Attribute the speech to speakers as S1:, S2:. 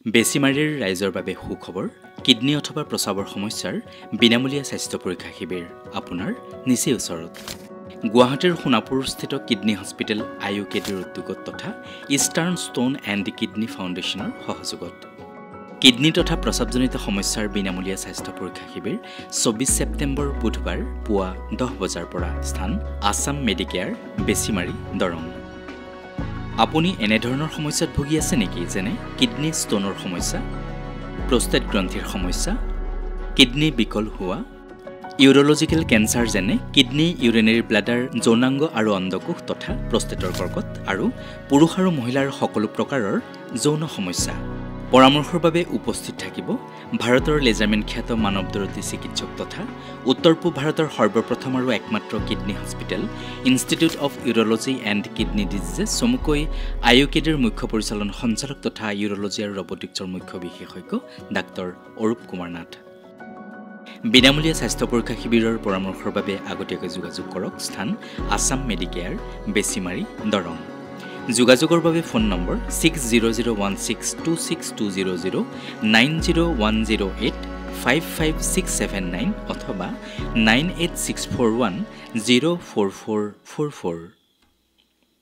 S1: বেছিমাৰীৰ ৰাইজৰ বাবে সুখবৰ কিডনি অথবা প্ৰস্ৰাৱৰ সমস্যাৰ বিনামূলীয়া স্বাস্থ্য পৰীক্ষা শিবিৰ আপোনাৰ নিচেই ওচৰত গুৱাহাটীৰ সোণাপুৰস্থিত কিডনি হস্পিটেল IUKDৰ উদ্যোগত তথা ইষ্টাৰ্ণ ষ্টোন এণ্ড কিডনি ফাউণ্ডেশ্যনৰ সহযোগত কিডনি তথা প্ৰস্ৰাৱজনিত সমস্যাৰ বিনামূলীয়া স্বাস্থ্য পৰীক্ষা শিবিৰ 24 ছেপ্টেম্বৰ বুধবাৰ পুৱা 10 বজাৰ পৰা স্থান আছাম মেডিকেয়াৰ বেছিমাৰী দৰং আপুনি এনে ধৰণৰ সমস্যাত ভুগি আছে নেকি যেনে কিডনি ষ্টোনৰ সমস্যা প্ৰস্টেট গ্ৰন্থিৰ সমস্যা কিডনি বিকল হোৱা ইউৰোলজিকেল কেন্সাৰ যেনে কিডনি ইউৰিনেৰী ব্লাডাৰ যৌনাংগ আৰু অণ্ডকোষ তথা প্ৰস্টেটৰ কৰ্কট আৰু পুৰুষ আৰু মহিলাৰ সকলো প্ৰকাৰৰ যৌন সমস্যা পৰামৰ্শৰ বাবে উপস্থিত থাকিব ভাৰতৰ লেজাৰমেন খ্যাত মানৱদৰতী চিকিৎসক তথা উত্তৰ পূব ভাৰতৰ সৰ্বপ্ৰথম আৰু একমাত্ৰ kidney hospital institute of urology and kidney diseases চমুকৈ IUKDৰ মুখ্য পৰিচালন সঞ্চালক তথা ইউৰোলজি আৰু ৰবটিক্সৰ মুখ্য বিশেষজ্ঞ ডাক্তৰ অৰূপ কুমাৰ নাথ বিনামূলীয়া স্বাস্থ্য পৰীক্ষা শিবিৰৰ পৰামৰ্শৰ বাবে আগতীয়াকৈ যোগাযোগ কৰক স্থান আছাম মেডিকেয়াৰ বেছিমাৰী দৰং যোগাযোগৰ বাবে ফোন নম্বৰ 6001626200 9010855679 অথবা 98641044444